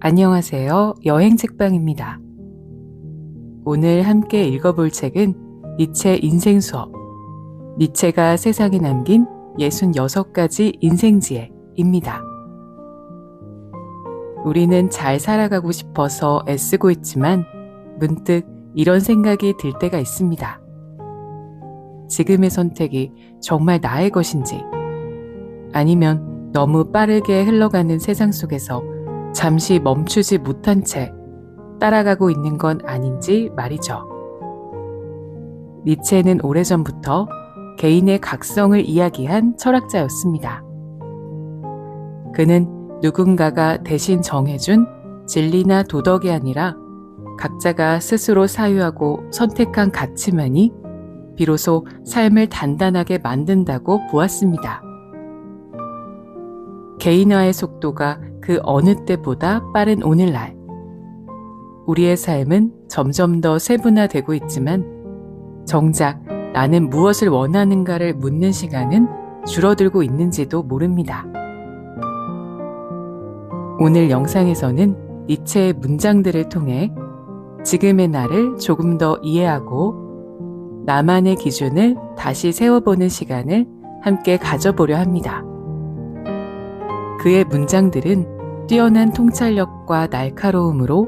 안녕하세요. 여행책방입니다. 오늘 함께 읽어볼 책은 니체 인생수업, 니체가 세상에 남긴 66가지 인생지혜입니다. 우리는 잘 살아가고 싶어서 애쓰고 있지만 문득 이런 생각이 들 때가 있습니다. 지금의 선택이 정말 나의 것인지, 아니면 너무 빠르게 흘러가는 세상 속에서 잠시 멈추지 못한 채 따라가고 있는 건 아닌지 말이죠. 니체는 오래전부터 개인의 각성을 이야기한 철학자였습니다. 그는 누군가가 대신 정해준 진리나 도덕이 아니라 각자가 스스로 사유하고 선택한 가치만이 비로소 삶을 단단하게 만든다고 보았습니다. 개인화의 속도가 그 어느 때보다 빠른 오늘날, 우리의 삶은 점점 더 세분화되고 있지만 정작 나는 무엇을 원하는가를 묻는 시간은 줄어들고 있는지도 모릅니다. 오늘 영상에서는 니체의 문장들을 통해 지금의 나를 조금 더 이해하고 나만의 기준을 다시 세워보는 시간을 함께 가져보려 합니다. 그의 문장들은 뛰어난 통찰력과 날카로움으로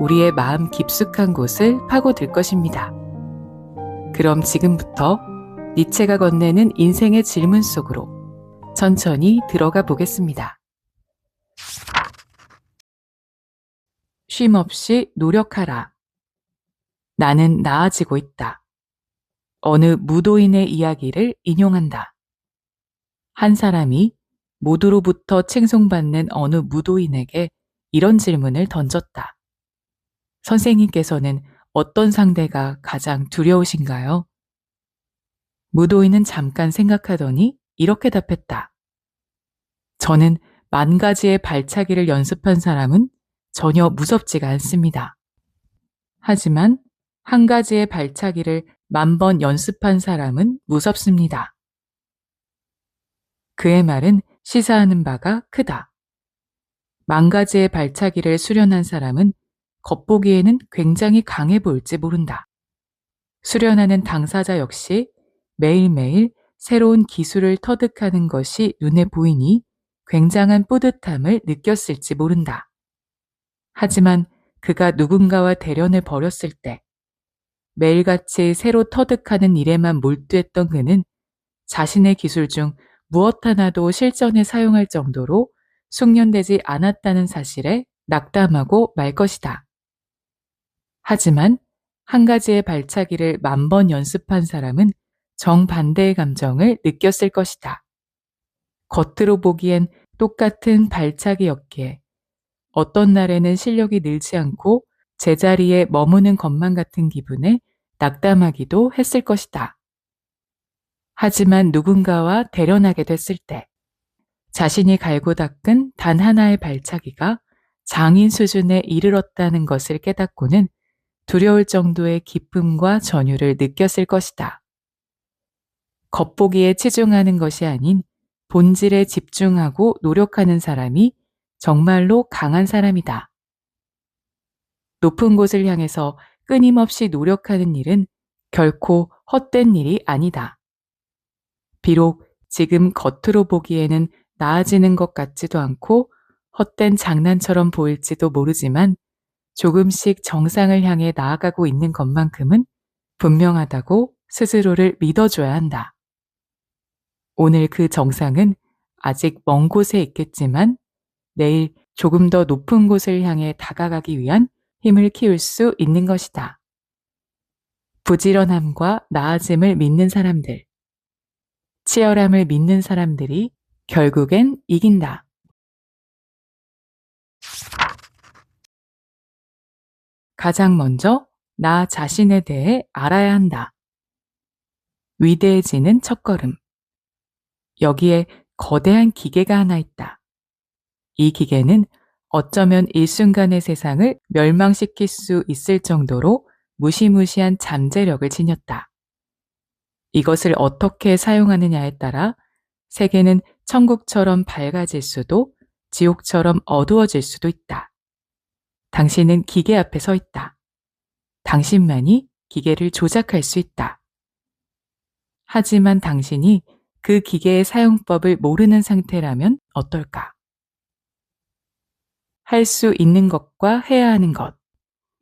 우리의 마음 깊숙한 곳을 파고들 것입니다. 그럼 지금부터 니체가 건네는 인생의 질문 속으로 천천히 들어가 보겠습니다. 쉼없이 노력하라. 나는 나아지고 있다. 어느 무도인의 이야기를 인용한다. 한 사람이 모두로부터 칭송받는 어느 무도인에게 이런 질문을 던졌다. 선생님께서는 어떤 상대가 가장 두려우신가요? 무도인은 잠깐 생각하더니 이렇게 답했다. 저는 10,000가지의 발차기를 연습한 사람은 전혀 무섭지가 않습니다. 하지만 1가지의 발차기를 10,000번 연습한 사람은 무섭습니다. 그의 말은 시사하는 바가 크다. 10,000가지의 발차기를 수련한 사람은 겉보기에는 굉장히 강해 보일지 모른다. 수련하는 당사자 역시 매일매일 새로운 기술을 터득하는 것이 눈에 보이니 굉장한 뿌듯함을 느꼈을지 모른다. 하지만 그가 누군가와 대련을 벌였을 때 매일같이 새로 터득하는 일에만 몰두했던 그는 자신의 기술 중 무엇 하나도 실전에 사용할 정도로 숙련되지 않았다는 사실에 낙담하고 말 것이다. 하지만 1가지의 발차기를 10,000번 연습한 사람은 정반대의 감정을 느꼈을 것이다. 겉으로 보기엔 똑같은 발차기였기에 어떤 날에는 실력이 늘지 않고 제자리에 머무는 것만 같은 기분에 낙담하기도 했을 것이다. 하지만 누군가와 대련하게 됐을 때 자신이 갈고 닦은 단 하나의 발차기가 장인 수준에 이르렀다는 것을 깨닫고는 두려울 정도의 기쁨과 전율을 느꼈을 것이다. 겉보기에 치중하는 것이 아닌 본질에 집중하고 노력하는 사람이 정말로 강한 사람이다. 높은 곳을 향해서 끊임없이 노력하는 일은 결코 헛된 일이 아니다. 비록 지금 겉으로 보기에는 나아지는 것 같지도 않고 헛된 장난처럼 보일지도 모르지만 조금씩 정상을 향해 나아가고 있는 것만큼은 분명하다고 스스로를 믿어줘야 한다. 오늘 그 정상은 아직 먼 곳에 있겠지만 내일 조금 더 높은 곳을 향해 다가가기 위한 힘을 키울 수 있는 것이다. 부지런함과 나아짐을 믿는 사람들, 치열함을 믿는 사람들이 결국엔 이긴다. 가장 먼저 나 자신에 대해 알아야 한다. 위대해지는 첫걸음. 여기에 거대한 기계가 하나 있다. 이 기계는 어쩌면 일순간의 세상을 멸망시킬 수 있을 정도로 무시무시한 잠재력을 지녔다. 이것을 어떻게 사용하느냐에 따라 세계는 천국처럼 밝아질 수도 지옥처럼 어두워질 수도 있다. 당신은 기계 앞에 서 있다. 당신만이 기계를 조작할 수 있다. 하지만 당신이 그 기계의 사용법을 모르는 상태라면 어떨까? 할 수 있는 것과 해야 하는 것,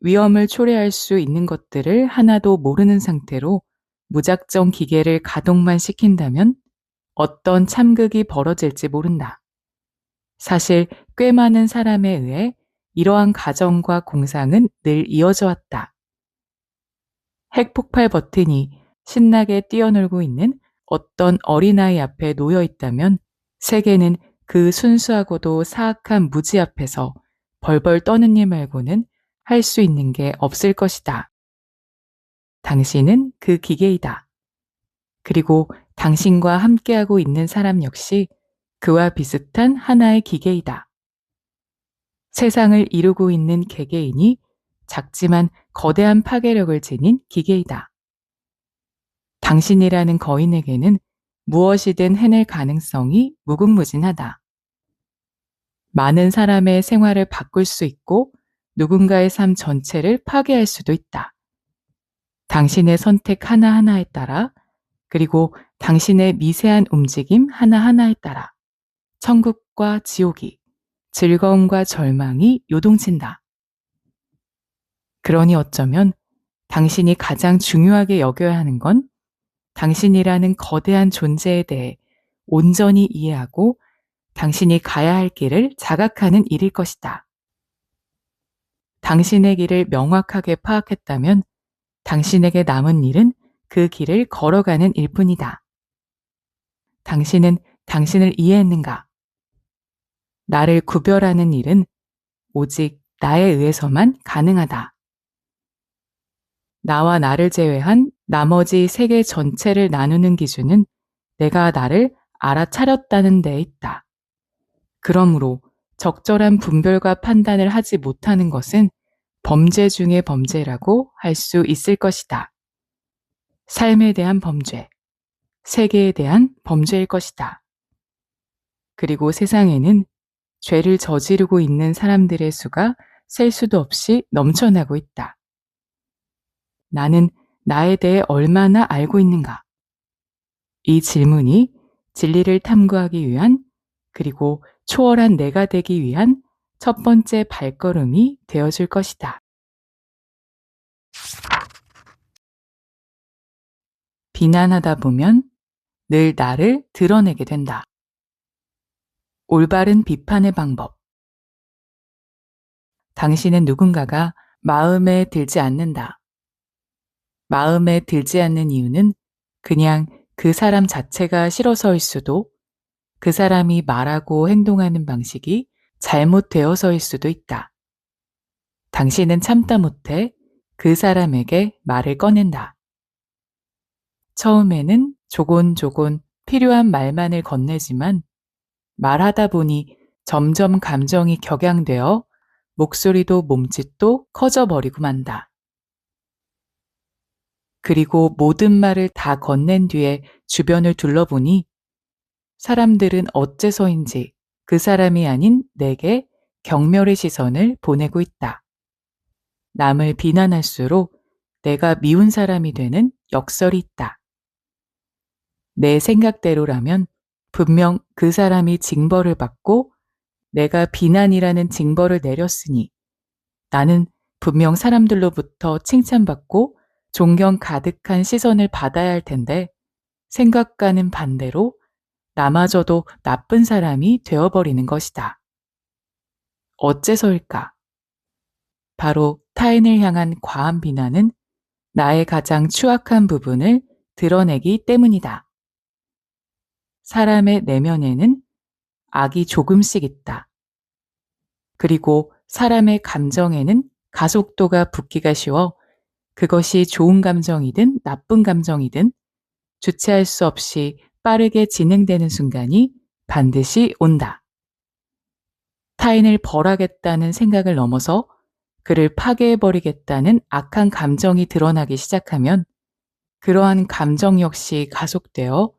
위험을 초래할 수 있는 것들을 하나도 모르는 상태로 무작정 기계를 가동만 시킨다면 어떤 참극이 벌어질지 모른다. 사실 꽤 많은 사람에 의해 이러한 가정과 공상은 늘 이어져 왔다. 핵폭발 버튼이 신나게 뛰어놀고 있는 어떤 어린아이 앞에 놓여 있다면 세계는 그 순수하고도 사악한 무지 앞에서 벌벌 떠는 일 말고는 할 수 있는 게 없을 것이다. 당신은 그 기계이다. 그리고 당신과 함께하고 있는 사람 역시 그와 비슷한 하나의 기계이다. 세상을 이루고 있는 개개인이 작지만 거대한 파괴력을 지닌 기계이다. 당신이라는 거인에게는 무엇이든 해낼 가능성이 무궁무진하다. 많은 사람의 생활을 바꿀 수 있고 누군가의 삶 전체를 파괴할 수도 있다. 당신의 선택 하나하나에 따라, 그리고 당신의 미세한 움직임 하나하나에 따라 천국과 지옥이, 즐거움과 절망이 요동친다. 그러니 어쩌면 당신이 가장 중요하게 여겨야 하는 건 당신이라는 거대한 존재에 대해 온전히 이해하고 당신이 가야 할 길을 자각하는 일일 것이다. 당신의 길을 명확하게 파악했다면 당신에게 남은 일은 그 길을 걸어가는 일뿐이다. 당신은 당신을 이해했는가? 나를 구별하는 일은 오직 나에 의해서만 가능하다. 나와 나를 제외한 나머지 세계 전체를 나누는 기준은 내가 나를 알아차렸다는 데에 있다. 그러므로 적절한 분별과 판단을 하지 못하는 것은 범죄 중의 범죄라고 할 수 있을 것이다. 삶에 대한 범죄, 세계에 대한 범죄일 것이다. 그리고 세상에는 죄를 저지르고 있는 사람들의 수가 셀 수도 없이 넘쳐나고 있다. 나는 나에 대해 얼마나 알고 있는가? 이 질문이 진리를 탐구하기 위한, 그리고 초월한 내가 되기 위한 첫 번째 발걸음이 되어줄 것이다. 비난하다 보면 늘 나를 드러내게 된다. 올바른 비판의 방법. 당신은 누군가가 마음에 들지 않는다. 마음에 들지 않는 이유는 그냥 그 사람 자체가 싫어서일 수도, 그 사람이 말하고 행동하는 방식이 잘못되어서일 수도 있다. 당신은 참다 못해 그 사람에게 말을 꺼낸다. 처음에는 조곤조곤 필요한 말만을 건네지만 말하다 보니 점점 감정이 격양되어 목소리도 몸짓도 커져버리고 만다. 그리고 모든 말을 다 건넨 뒤에 주변을 둘러보니 사람들은 어째서인지 그 사람이 아닌 내게 경멸의 시선을 보내고 있다. 남을 비난할수록 내가 미운 사람이 되는 역설이 있다. 내 생각대로라면 분명 그 사람이 징벌을 받고 내가 비난이라는 징벌을 내렸으니 나는 분명 사람들로부터 칭찬받고 존경 가득한 시선을 받아야 할 텐데 생각과는 반대로 나마저도 나쁜 사람이 되어버리는 것이다. 어째서일까? 바로 타인을 향한 과한 비난은 나의 가장 추악한 부분을 드러내기 때문이다. 사람의 내면에는 악이 조금씩 있다. 그리고 사람의 감정에는 가속도가 붙기가 쉬워 그것이 좋은 감정이든 나쁜 감정이든 주체할 수 없이 빠르게 진행되는 순간이 반드시 온다. 타인을 벌하겠다는 생각을 넘어서 그를 파괴해버리겠다는 악한 감정이 드러나기 시작하면 그러한 감정 역시 가속되어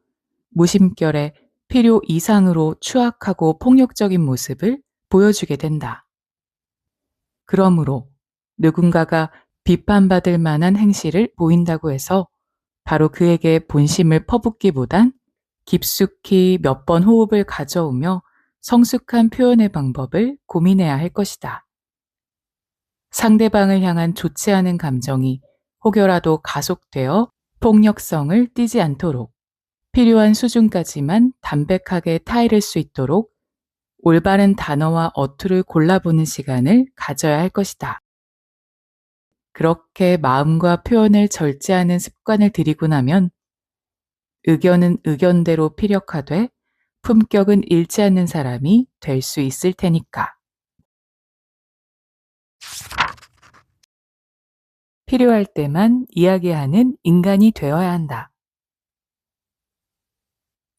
무심결에 필요 이상으로 추악하고 폭력적인 모습을 보여주게 된다. 그러므로 누군가가 비판받을 만한 행실을 보인다고 해서 바로 그에게 본심을 퍼붓기보단 깊숙이 몇 번 호흡을 가져오며 성숙한 표현의 방법을 고민해야 할 것이다. 상대방을 향한 좋지 않은 감정이 혹여라도 가속되어 폭력성을 띠지 않도록 필요한 수준까지만 담백하게 타이를 수 있도록 올바른 단어와 어투를 골라보는 시간을 가져야 할 것이다. 그렇게 마음과 표현을 절제하는 습관을 들이고 나면 의견은 의견대로 피력하되 품격은 잃지 않는 사람이 될 수 있을 테니까. 필요할 때만 이야기하는 인간이 되어야 한다.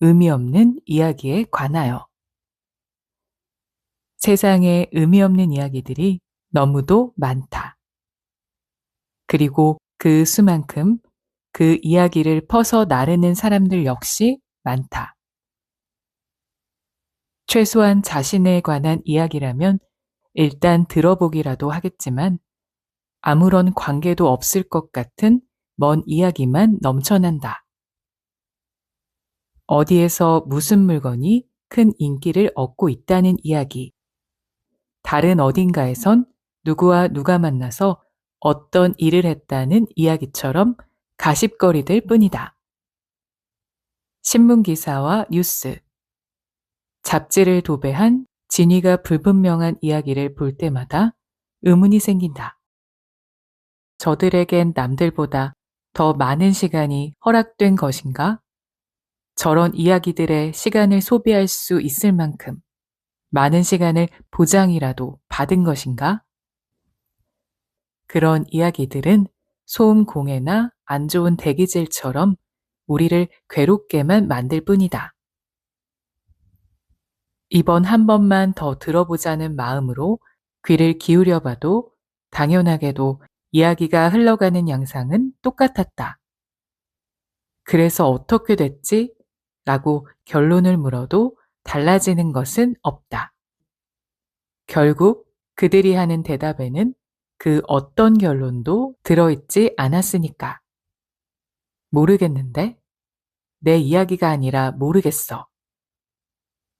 의미 없는 이야기에 관하여. 세상에 의미 없는 이야기들이 너무도 많다. 그리고 그 수만큼 그 이야기를 퍼서 나르는 사람들 역시 많다. 최소한 자신에 관한 이야기라면 일단 들어보기라도 하겠지만 아무런 관계도 없을 것 같은 먼 이야기만 넘쳐난다. 어디에서 무슨 물건이 큰 인기를 얻고 있다는 이야기. 다른 어딘가에선 누구와 누가 만나서 어떤 일을 했다는 이야기처럼 가십거리들 뿐이다. 신문기사와 뉴스, 잡지를 도배한 진위가 불분명한 이야기를 볼 때마다 의문이 생긴다. 저들에겐 남들보다 더 많은 시간이 허락된 것인가? 저런 이야기들의 시간을 소비할 수 있을 만큼 많은 시간을 보장이라도 받은 것인가? 그런 이야기들은 소음 공해나 안 좋은 대기질처럼 우리를 괴롭게만 만들 뿐이다. 이번 한 번만 더 들어보자는 마음으로 귀를 기울여봐도 당연하게도 이야기가 흘러가는 양상은 똑같았다. 그래서 어떻게 됐지? 라고 결론을 물어도 달라지는 것은 없다. 결국 그들이 하는 대답에는 그 어떤 결론도 들어있지 않았으니까. 모르겠는데? 내 이야기가 아니라 모르겠어.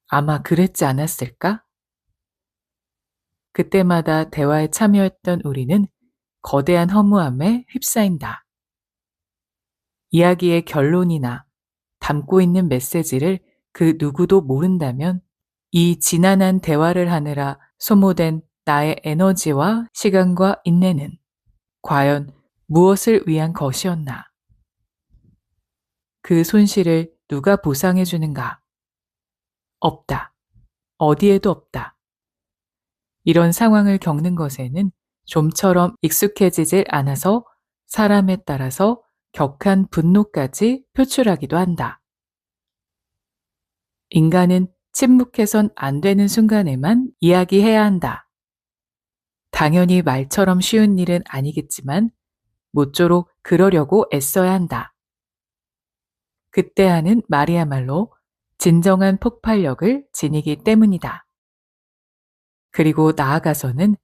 아마 그랬지 않았을까? 그때마다 대화에 참여했던 우리는 거대한 허무함에 휩싸인다. 이야기의 결론이나 담고 있는 메시지를 그 누구도 모른다면 이 지난한 대화를 하느라 소모된 나의 에너지와 시간과 인내는 과연 무엇을 위한 것이었나? 그 손실을 누가 보상해 주는가? 없다. 어디에도 없다. 이런 상황을 겪는 것에는 좀처럼 익숙해지질 않아서 사람에 따라서 격한 분노까지 표출하기도 한다. 인간은 침묵해선 안 되는 순간에만 이야기해야 한다. 당연히 말처럼 쉬운 일은 아니겠지만 모쪼록 그러려고 애써야 한다. 그때 하는 말이야말로 진정한 폭발력을 지니기 때문이다. 그리고 나아가서는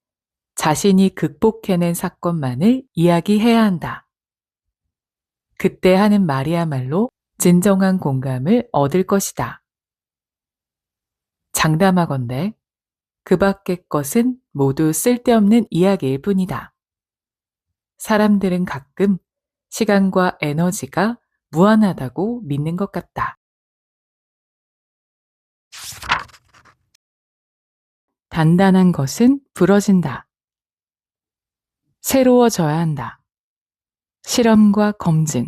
자신이 극복해낸 사건만을 이야기해야 한다. 그때 하는 말이야말로 진정한 공감을 얻을 것이다. 장담하건대 그 밖의 것은 모두 쓸데없는 이야기일 뿐이다. 사람들은 가끔 시간과 에너지가 무한하다고 믿는 것 같다. 단단한 것은 부러진다. 새로워져야 한다. 실험과 검증,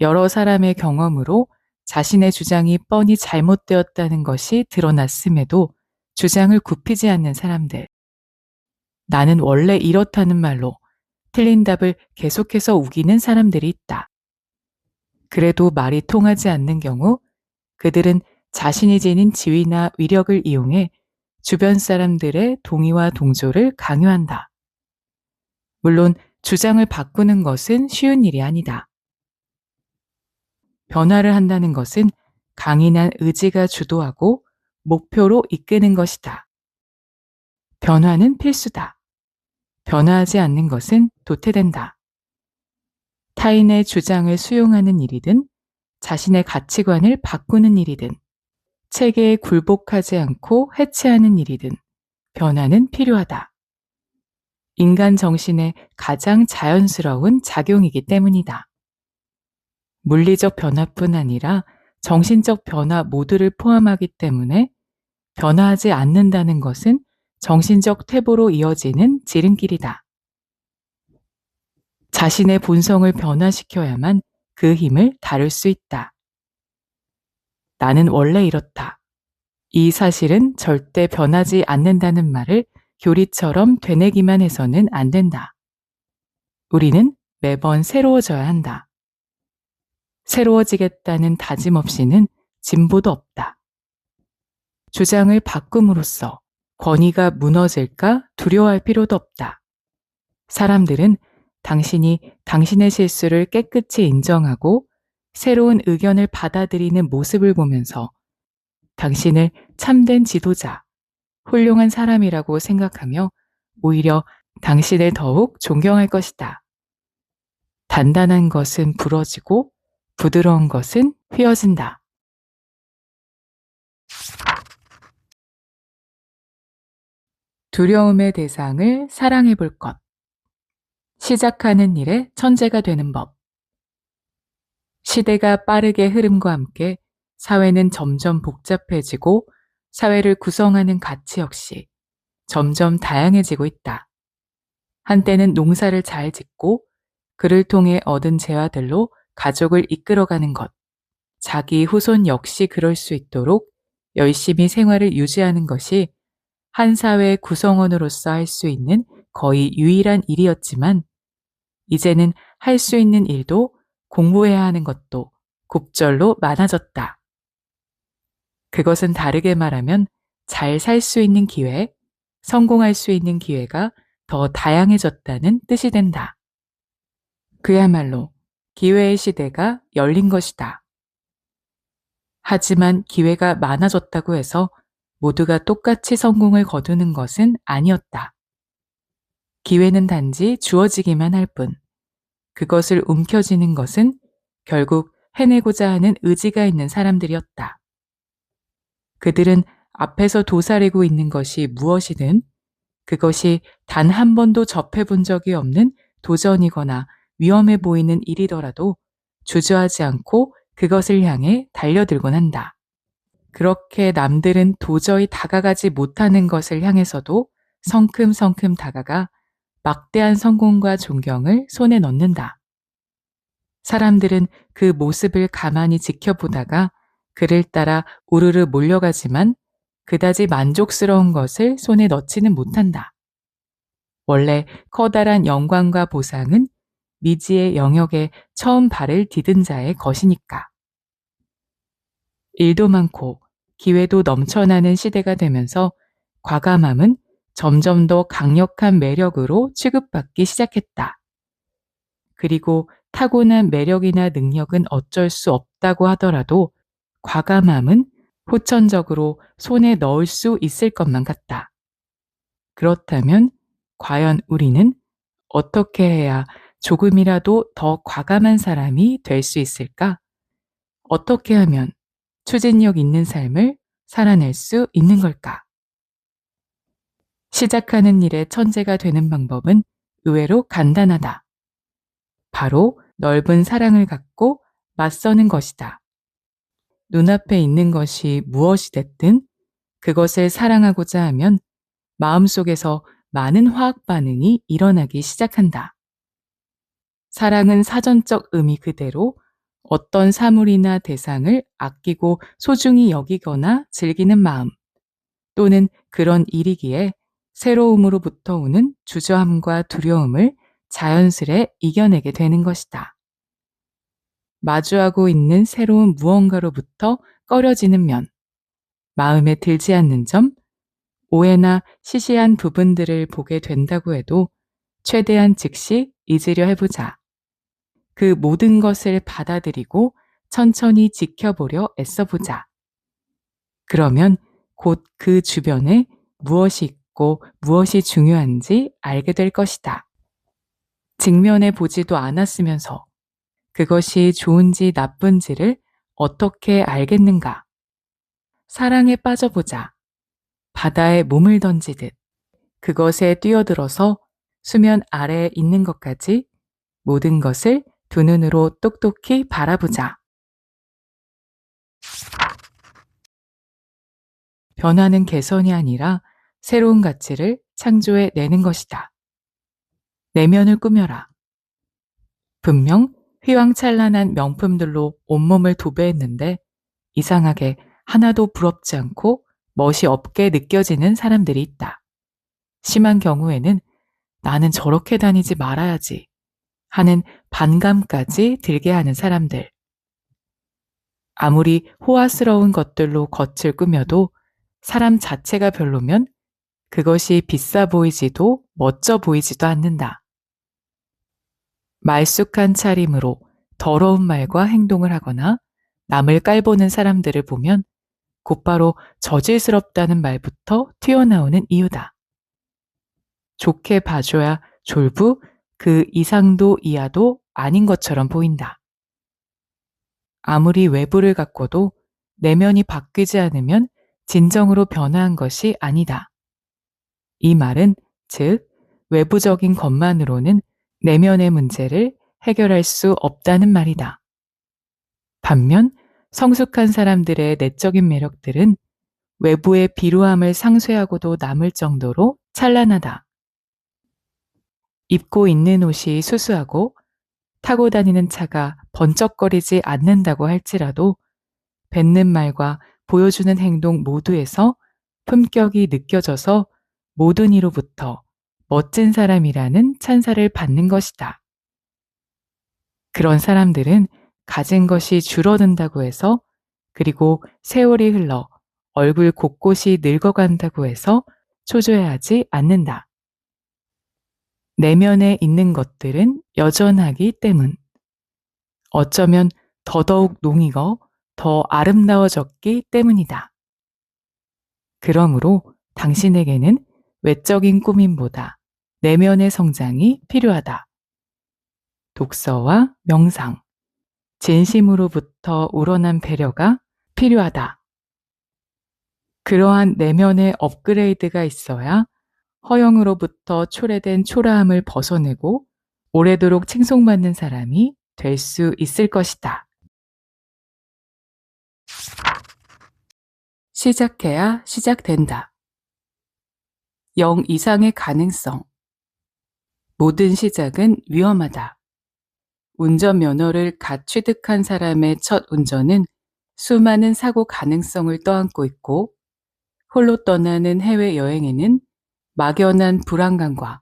여러 사람의 경험으로 자신의 주장이 뻔히 잘못되었다는 것이 드러났음에도 주장을 굽히지 않는 사람들. 나는 원래 이렇다는 말로 틀린 답을 계속해서 우기는 사람들이 있다. 그래도 말이 통하지 않는 경우 그들은 자신이 지닌 지위나 위력을 이용해 주변 사람들의 동의와 동조를 강요한다. 물론 주장을 바꾸는 것은 쉬운 일이 아니다. 변화를 한다는 것은 강인한 의지가 주도하고 목표로 이끄는 것이다. 변화는 필수다. 변화하지 않는 것은 도태된다. 타인의 주장을 수용하는 일이든 자신의 가치관을 바꾸는 일이든 체계에 굴복하지 않고 해체하는 일이든 변화는 필요하다. 인간 정신의 가장 자연스러운 작용이기 때문이다. 물리적 변화뿐 아니라 정신적 변화 모두를 포함하기 때문에 변화하지 않는다는 것은 정신적 퇴보로 이어지는 지름길이다. 자신의 본성을 변화시켜야만 그 힘을 다룰 수 있다. 나는 원래 이렇다. 이 사실은 절대 변하지 않는다는 말을 교리처럼 되뇌기만 해서는 안 된다. 우리는 매번 새로워져야 한다. 새로워지겠다는 다짐 없이는 진보도 없다. 주장을 바꿈으로써 권위가 무너질까 두려워할 필요도 없다. 사람들은 당신이 당신의 실수를 깨끗이 인정하고 새로운 의견을 받아들이는 모습을 보면서 당신을 참된 지도자, 훌륭한 사람이라고 생각하며 오히려 당신을 더욱 존경할 것이다. 단단한 것은 부러지고 부드러운 것은 휘어진다. 두려움의 대상을 사랑해 볼 것. 시작하는 일에 천재가 되는 법. 시대가 빠르게 흐름과 함께 사회는 점점 복잡해지고 사회를 구성하는 가치 역시 점점 다양해지고 있다. 한때는 농사를 잘 짓고 그를 통해 얻은 재화들로 가족을 이끌어가는 것, 자기 후손 역시 그럴 수 있도록 열심히 생활을 유지하는 것이 한 사회의 구성원으로서 할 수 있는 거의 유일한 일이었지만 이제는 할 수 있는 일도 공부해야 하는 것도 곱절로 많아졌다. 그것은 다르게 말하면 잘 살 수 있는 기회, 성공할 수 있는 기회가 더 다양해졌다는 뜻이 된다. 그야말로 기회의 시대가 열린 것이다. 하지만 기회가 많아졌다고 해서 모두가 똑같이 성공을 거두는 것은 아니었다. 기회는 단지 주어지기만 할 뿐, 그것을 움켜쥐는 것은 결국 해내고자 하는 의지가 있는 사람들이었다. 그들은 앞에서 도사리고 있는 것이 무엇이든 그것이 단 한 번도 접해본 적이 없는 도전이거나 위험해 보이는 일이더라도 주저하지 않고 그것을 향해 달려들곤 한다. 그렇게 남들은 도저히 다가가지 못하는 것을 향해서도 성큼성큼 다가가 막대한 성공과 존경을 손에 넣는다. 사람들은 그 모습을 가만히 지켜보다가 그를 따라 우르르 몰려가지만 그다지 만족스러운 것을 손에 넣지는 못한다. 원래 커다란 영광과 보상은 미지의 영역에 처음 발을 디딘 자의 것이니까. 일도 많고 기회도 넘쳐나는 시대가 되면서 과감함은 점점 더 강력한 매력으로 취급받기 시작했다. 그리고 타고난 매력이나 능력은 어쩔 수 없다고 하더라도 과감함은 후천적으로 손에 넣을 수 있을 것만 같다. 그렇다면 과연 우리는 어떻게 해야 조금이라도 더 과감한 사람이 될 수 있을까? 어떻게 하면 추진력 있는 삶을 살아낼 수 있는 걸까? 시작하는 일에 천재가 되는 방법은 의외로 간단하다. 바로 넓은 사랑을 갖고 맞서는 것이다. 눈앞에 있는 것이 무엇이 됐든 그것을 사랑하고자 하면 마음속에서 많은 화학 반응이 일어나기 시작한다. 사랑은 사전적 의미 그대로 어떤 사물이나 대상을 아끼고 소중히 여기거나 즐기는 마음 또는 그런 일이기에 새로움으로부터 오는 주저함과 두려움을 자연스레 이겨내게 되는 것이다. 마주하고 있는 새로운 무언가로부터 꺼려지는 면, 마음에 들지 않는 점, 오해나 시시한 부분들을 보게 된다고 해도 최대한 즉시 잊으려 해보자. 그 모든 것을 받아들이고 천천히 지켜보려 애써보자. 그러면 곧 그 주변에 무엇이 있고 갖고 무엇이 중요한지 알게 될 것이다. 직면해 보지도 않았으면서 그것이 좋은지 나쁜지를 어떻게 알겠는가? 사랑에 빠져보자. 바다에 몸을 던지듯 그것에 뛰어들어서 수면 아래에 있는 것까지 모든 것을 두 눈으로 똑똑히 바라보자. 변화는 개선이 아니라 새로운 가치를 창조해 내는 것이다. 내면을 꾸며라. 분명 휘황찬란한 명품들로 온몸을 도배했는데 이상하게 하나도 부럽지 않고 멋이 없게 느껴지는 사람들이 있다. 심한 경우에는 나는 저렇게 다니지 말아야지 하는 반감까지 들게 하는 사람들. 아무리 호화스러운 것들로 겉을 꾸며도 사람 자체가 별로면 그것이 비싸 보이지도 멋져 보이지도 않는다. 말쑥한 차림으로 더러운 말과 행동을 하거나 남을 깔보는 사람들을 보면 곧바로 저질스럽다는 말부터 튀어나오는 이유다. 좋게 봐줘야 졸부 그 이상도 이하도 아닌 것처럼 보인다. 아무리 외부를 가꿔도 내면이 바뀌지 않으면 진정으로 변화한 것이 아니다. 이 말은 즉 외부적인 것만으로는 내면의 문제를 해결할 수 없다는 말이다. 반면 성숙한 사람들의 내적인 매력들은 외부의 비루함을 상쇄하고도 남을 정도로 찬란하다. 입고 있는 옷이 수수하고 타고 다니는 차가 번쩍거리지 않는다고 할지라도 뱉는 말과 보여주는 행동 모두에서 품격이 느껴져서 모든 이로부터 멋진 사람이라는 찬사를 받는 것이다. 그런 사람들은 가진 것이 줄어든다고 해서 그리고 세월이 흘러 얼굴 곳곳이 늙어간다고 해서 초조해하지 않는다. 내면에 있는 것들은 여전하기 때문. 어쩌면 더더욱 농익어 더 아름다워졌기 때문이다. 그러므로 당신에게는 외적인 꾸밈보다 내면의 성장이 필요하다. 독서와 명상, 진심으로부터 우러난 배려가 필요하다. 그러한 내면의 업그레이드가 있어야 허영으로부터 초래된 초라함을 벗어내고 오래도록 칭송받는 사람이 될 수 있을 것이다. 시작해야 시작된다. 0 이상의 가능성. 모든 시작은 위험하다. 운전면허를 갓 취득한 사람의 첫 운전은 수많은 사고 가능성을 떠안고 있고 홀로 떠나는 해외여행에는 막연한 불안감과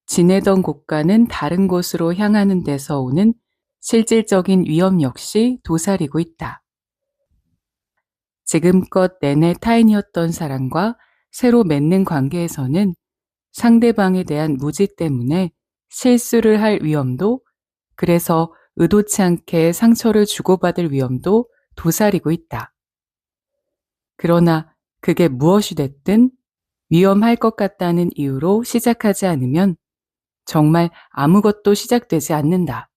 지내던 곳과는 다른 곳으로 향하는 데서 오는 실질적인 위험 역시 도사리고 있다. 지금껏 내내 타인이었던 사람과 새로 맺는 관계에서는 상대방에 대한 무지 때문에 실수를 할 위험도 그래서 의도치 않게 상처를 주고받을 위험도 도사리고 있다. 그러나 그게 무엇이 됐든 위험할 것 같다는 이유로 시작하지 않으면 정말 아무것도 시작되지 않는다.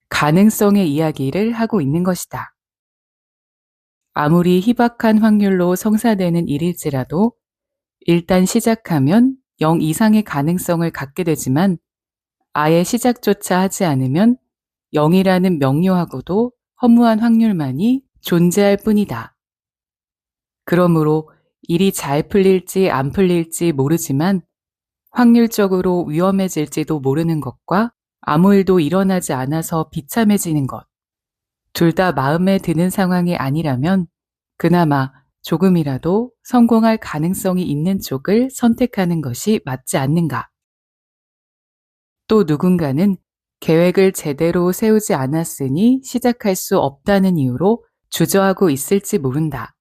가능성의 이야기를 하고 있는 것이다. 아무리 희박한 확률로 성사되는 일일지라도 일단 시작하면 0 이상의 가능성을 갖게 되지만 아예 시작조차 하지 않으면 0이라는 명료하고도 허무한 확률만이 존재할 뿐이다. 그러므로 일이 잘 풀릴지 안 풀릴지 모르지만 확률적으로 위험해질지도 모르는 것과 아무 일도 일어나지 않아서 비참해지는 것. 둘 다 마음에 드는 상황이 아니라면 그나마 조금이라도 성공할 가능성이 있는 쪽을 선택하는 것이 맞지 않는가. 또 누군가는 계획을 제대로 세우지 않았으니 시작할 수 없다는 이유로 주저하고 있을지 모른다.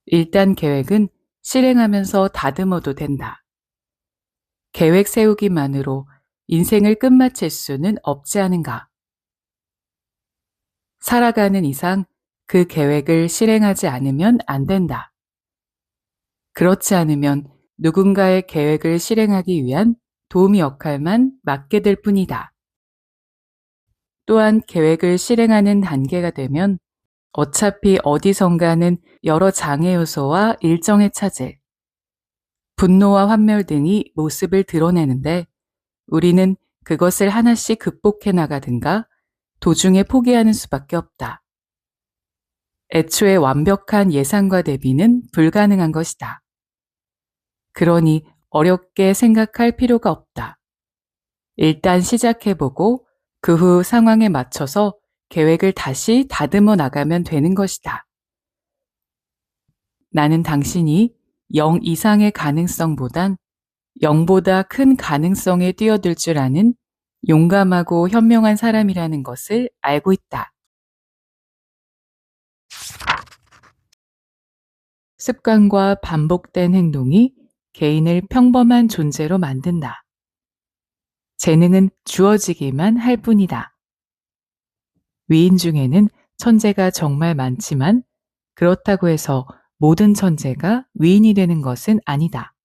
일단 계획은 실행하면서 다듬어도 된다. 계획 세우기만으로 인생을 끝마칠 수는 없지 않은가. 살아가는 이상 그 계획을 실행하지 않으면 안 된다. 그렇지 않으면 누군가의 계획을 실행하기 위한 도움 역할만 맡게 될 뿐이다. 또한 계획을 실행하는 단계가 되면 어차피 어디선가는 여러 장애 요소와 일정의 차질, 분노와 환멸 등이 모습을 드러내는데 우리는 그것을 하나씩 극복해 나가든가 도중에 포기하는 수밖에 없다. 애초에 완벽한 예상과 대비는 불가능한 것이다. 그러니 어렵게 생각할 필요가 없다. 일단 시작해보고 그 후 상황에 맞춰서 계획을 다시 다듬어 나가면 되는 것이다. 나는 당신이 0 이상의 가능성보단 0보다 큰 가능성에 뛰어들 줄 아는 용감하고 현명한 사람이라는 것을 알고 있다. 습관과 반복된 행동이 개인을 평범한 존재로 만든다. 재능은 주어지기만 할 뿐이다. 위인 중에는 천재가 정말 많지만 그렇다고 해서 모든 천재가 위인이 되는 것은 아니다.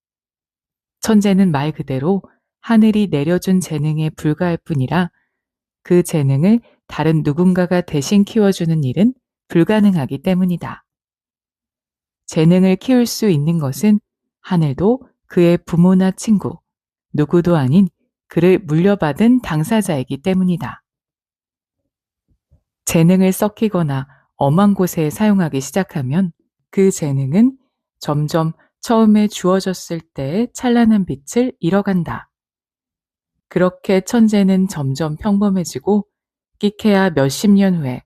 천재는 말 그대로 하늘이 내려준 재능에 불과할 뿐이라 그 재능을 다른 누군가가 대신 키워주는 일은 불가능하기 때문이다. 재능을 키울 수 있는 것은 하늘도 그의 부모나 친구, 누구도 아닌 그를 물려받은 당사자이기 때문이다. 재능을 썩히거나 엄한 곳에 사용하기 시작하면 그 재능은 점점 처음에 주어졌을 때의 찬란한 빛을 잃어간다. 그렇게 천재는 점점 평범해지고 끼케야 몇십 년 후에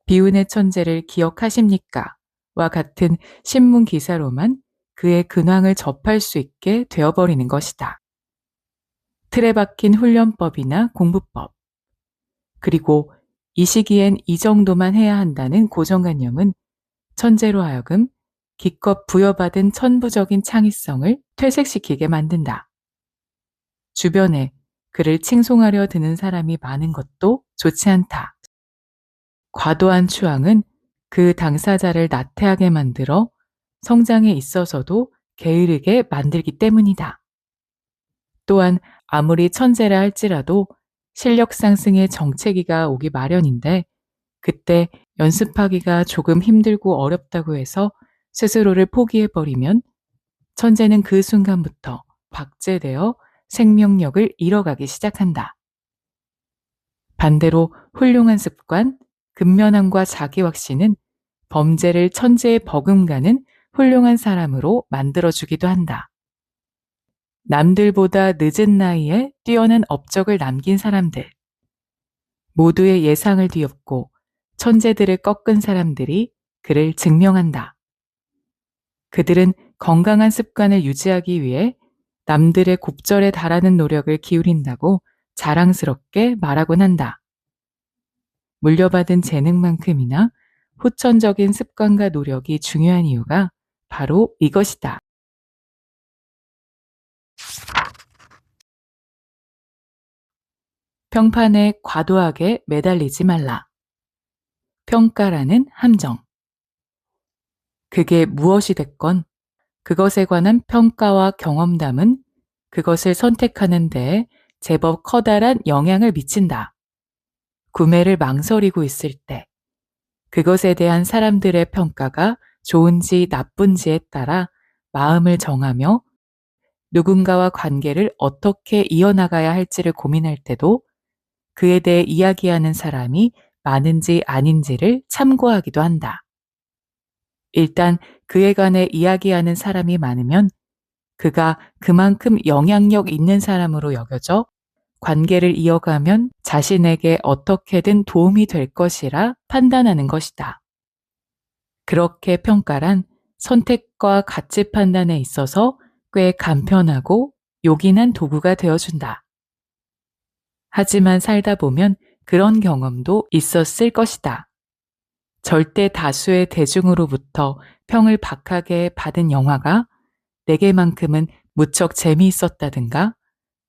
비운의 천재를 기억하십니까? 와 같은 신문 기사로만 그의 근황을 접할 수 있게 되어버리는 것이다. 틀에 박힌 훈련법이나 공부법, 그리고 이 시기엔 이 정도만 해야 한다는 고정관념은 천재로 하여금 기껏 부여받은 천부적인 창의성을 퇴색시키게 만든다. 주변에 그를 칭송하려 드는 사람이 많은 것도 좋지 않다. 과도한 추앙은 그 당사자를 나태하게 만들어 성장에 있어서도 게으르게 만들기 때문이다. 또한 아무리 천재라 할지라도 실력 상승의 정체기가 오기 마련인데 그때 연습하기가 조금 힘들고 어렵다고 해서 스스로를 포기해버리면 천재는 그 순간부터 박제되어 생명력을 잃어가기 시작한다. 반대로 훌륭한 습관, 근면함과 자기확신은 범죄를 천재에 버금가는 훌륭한 사람으로 만들어주기도 한다. 남들보다 늦은 나이에 뛰어난 업적을 남긴 사람들, 모두의 예상을 뒤엎고 천재들을 꺾은 사람들이 그를 증명한다. 그들은 건강한 습관을 유지하기 위해 남들의 곱절에 달하는 노력을 기울인다고 자랑스럽게 말하곤 한다. 물려받은 재능만큼이나 후천적인 습관과 노력이 중요한 이유가 바로 이것이다. 평판에 과도하게 매달리지 말라. 평가라는 함정. 그게 무엇이 됐건 그것에 관한 평가와 경험담은 그것을 선택하는 데에 제법 커다란 영향을 미친다. 구매를 망설이고 있을 때 그것에 대한 사람들의 평가가 좋은지 나쁜지에 따라 마음을 정하며 누군가와 관계를 어떻게 이어나가야 할지를 고민할 때도 그에 대해 이야기하는 사람이 많은지 아닌지를 참고하기도 한다. 일단 그에 관해 이야기하는 사람이 많으면 그가 그만큼 영향력 있는 사람으로 여겨져 관계를 이어가면 자신에게 어떻게든 도움이 될 것이라 판단하는 것이다. 그렇게 평가란 선택과 가치 판단에 있어서 꽤 간편하고 요긴한 도구가 되어준다. 하지만 살다 보면 그런 경험도 있었을 것이다. 절대 다수의 대중으로부터 평을 박하게 받은 영화가 내게만큼은 무척 재미있었다든가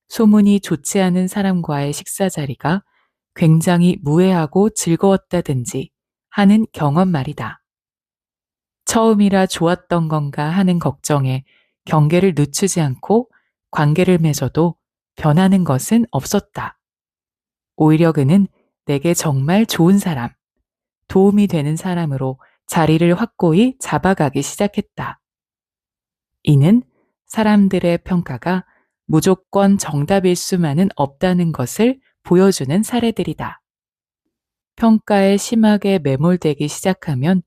소문이 좋지 않은 사람과의 식사 자리가 굉장히 무해하고 즐거웠다든지 하는 경험 말이다. 처음이라 좋았던 건가 하는 걱정에 경계를 늦추지 않고 관계를 맺어도 변하는 것은 없었다. 오히려 그는 내게 정말 좋은 사람, 도움이 되는 사람으로 자리를 확고히 잡아가기 시작했다. 이는 사람들의 평가가 무조건 정답일 수만은 없다는 것을 보여주는 사례들이다. 평가에 심하게 매몰되기 시작하면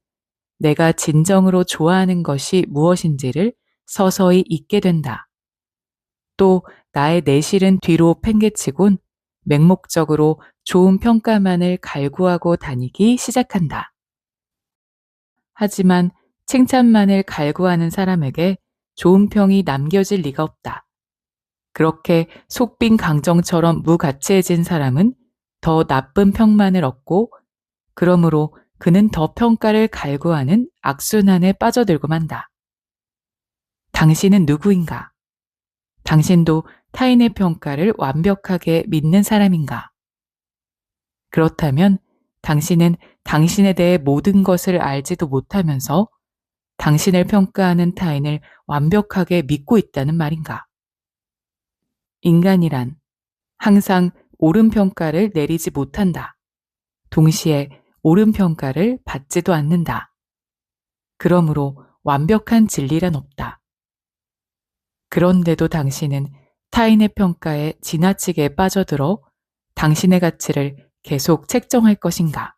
내가 진정으로 좋아하는 것이 무엇인지를 서서히 잊게 된다. 또 나의 내실은 뒤로 팽개치곤 맹목적으로 좋은 평가만을 갈구하고 다니기 시작한다. 하지만 칭찬만을 갈구하는 사람에게 좋은 평이 남겨질 리가 없다. 그렇게 속빈 강정처럼 무가치해진 사람은 더 나쁜 평만을 얻고 그러므로 그는 더 평가를 갈구하는 악순환에 빠져들고 만다. 당신은 누구인가? 당신도 타인의 평가를 완벽하게 믿는 사람인가? 그렇다면 당신은 당신에 대해 모든 것을 알지도 못하면서 당신을 평가하는 타인을 완벽하게 믿고 있다는 말인가? 인간이란 항상 옳은 평가를 내리지 못한다. 동시에 옳은 평가를 받지도 않는다. 그러므로 완벽한 진리란 없다. 그런데도 당신은 타인의 평가에 지나치게 빠져들어 당신의 가치를 계속 책정할 것인가?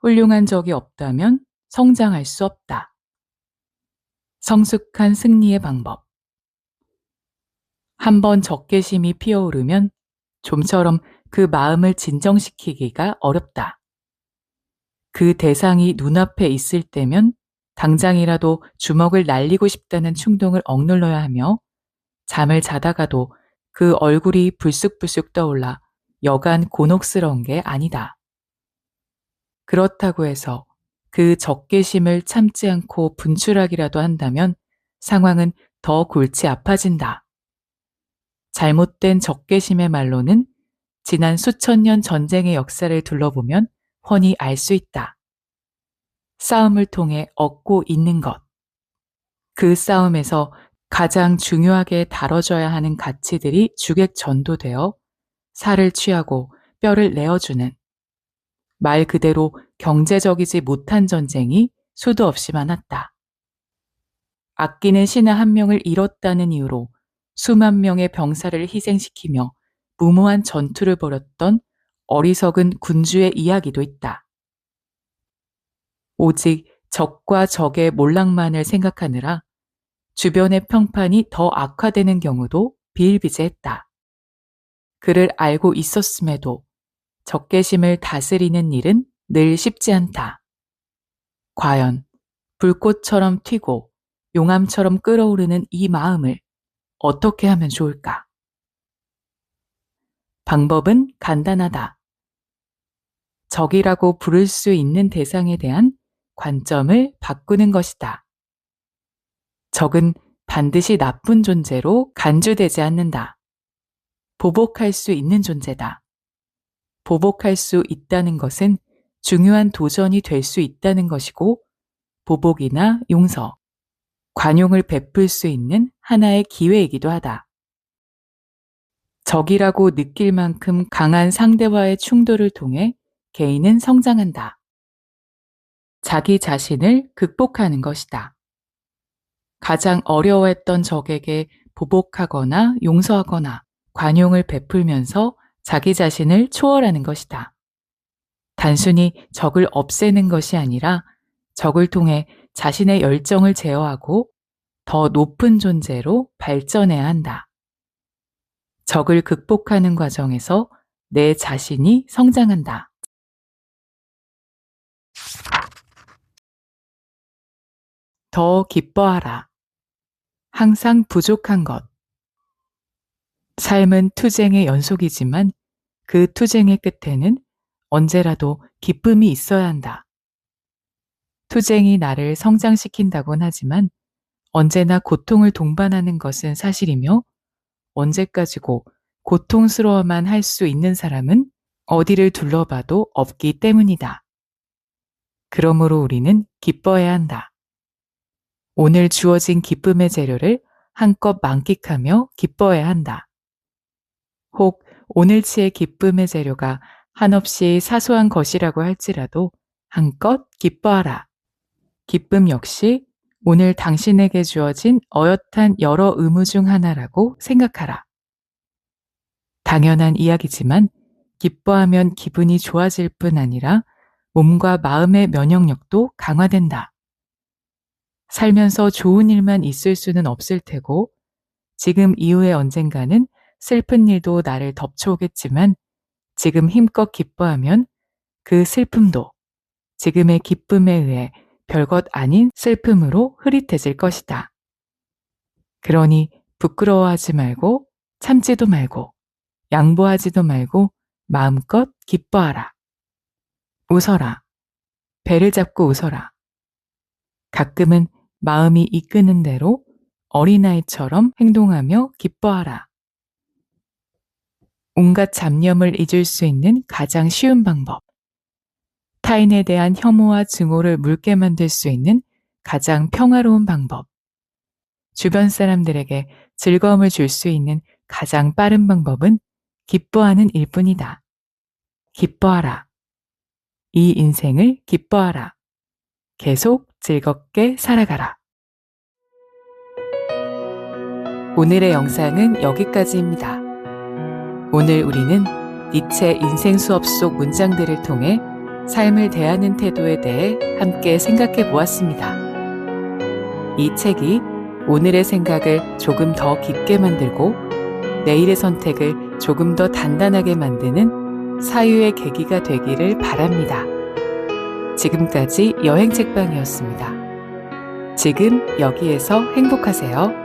훌륭한 적이 없다면 성장할 수 없다. 성숙한 승리의 방법. 한번 적개심이 피어오르면 좀처럼 그 마음을 진정시키기가 어렵다. 그 대상이 눈앞에 있을 때면 당장이라도 주먹을 날리고 싶다는 충동을 억눌러야 하며 잠을 자다가도 그 얼굴이 불쑥불쑥 떠올라 여간 곤혹스러운 게 아니다. 그렇다고 해서 그 적개심을 참지 않고 분출하기라도 한다면 상황은 더 골치 아파진다. 잘못된 적개심의 말로는 지난 수천 년 전쟁의 역사를 둘러보면 훤히 알 수 있다. 싸움을 통해 얻고 있는 것. 그 싸움에서 가장 중요하게 다뤄져야 하는 가치들이 주객전도되어 살을 취하고 뼈를 내어주는 말 그대로 경제적이지 못한 전쟁이 수도 없이 많았다. 아끼는 신하 한 명을 잃었다는 이유로 수만 명의 병사를 희생시키며 무모한 전투를 벌였던 어리석은 군주의 이야기도 있다. 오직 적과 적의 몰락만을 생각하느라 주변의 평판이 더 악화되는 경우도 비일비재했다. 그를 알고 있었음에도 적개심을 다스리는 일은 늘 쉽지 않다. 과연 불꽃처럼 튀고 용암처럼 끓어오르는 이 마음을 어떻게 하면 좋을까? 방법은 간단하다. 적이라고 부를 수 있는 대상에 대한 관점을 바꾸는 것이다. 적은 반드시 나쁜 존재로 간주되지 않는다. 보복할 수 있는 존재다. 보복할 수 있다는 것은 중요한 도전이 될 수 있다는 것이고 보복이나 용서, 관용을 베풀 수 있는 하나의 기회이기도 하다. 적이라고 느낄 만큼 강한 상대와의 충돌을 통해 개인은 성장한다. 자기 자신을 극복하는 것이다. 가장 어려워했던 적에게 보복하거나 용서하거나 관용을 베풀면서 자기 자신을 초월하는 것이다. 단순히 적을 없애는 것이 아니라 적을 통해 자신의 열정을 제어하고 더 높은 존재로 발전해야 한다. 적을 극복하는 과정에서 내 자신이 성장한다. 더 기뻐하라. 항상 부족한 것. 삶은 투쟁의 연속이지만 그 투쟁의 끝에는 언제라도 기쁨이 있어야 한다. 투쟁이 나를 성장시킨다곤 하지만 언제나 고통을 동반하는 것은 사실이며 언제까지고 고통스러워만 할 수 있는 사람은 어디를 둘러봐도 없기 때문이다. 그러므로 우리는 기뻐해야 한다. 오늘 주어진 기쁨의 재료를 한껏 만끽하며 기뻐해야 한다. 혹 오늘치의 기쁨의 재료가 한없이 사소한 것이라고 할지라도 한껏 기뻐하라. 기쁨 역시 오늘 당신에게 주어진 어엿한 여러 의무 중 하나라고 생각하라. 당연한 이야기지만 기뻐하면 기분이 좋아질 뿐 아니라 몸과 마음의 면역력도 강화된다. 살면서 좋은 일만 있을 수는 없을 테고 지금 이후에 언젠가는 슬픈 일도 나를 덮쳐오겠지만 지금 힘껏 기뻐하면 그 슬픔도 지금의 기쁨에 의해 별것 아닌 슬픔으로 흐릿해질 것이다. 그러니 부끄러워하지 말고 참지도 말고 양보하지도 말고 마음껏 기뻐하라. 웃어라. 배를 잡고 웃어라. 가끔은 마음이 이끄는 대로 어린아이처럼 행동하며 기뻐하라. 온갖 잡념을 잊을 수 있는 가장 쉬운 방법. 타인에 대한 혐오와 증오를 묽게 만들 수 있는 가장 평화로운 방법. 주변 사람들에게 즐거움을 줄 수 있는 가장 빠른 방법은 기뻐하는 일뿐이다. 기뻐하라. 이 인생을 기뻐하라. 계속 즐겁게 살아가라. 오늘의 영상은 여기까지입니다. 오늘 우리는 니체 인생 수업 속 문장들을 통해 삶을 대하는 태도에 대해 함께 생각해 보았습니다. 이 책이 오늘의 생각을 조금 더 깊게 만들고 내일의 선택을 조금 더 단단하게 만드는 사유의 계기가 되기를 바랍니다. 지금까지 여행책방이었습니다. 지금 여기에서 행복하세요.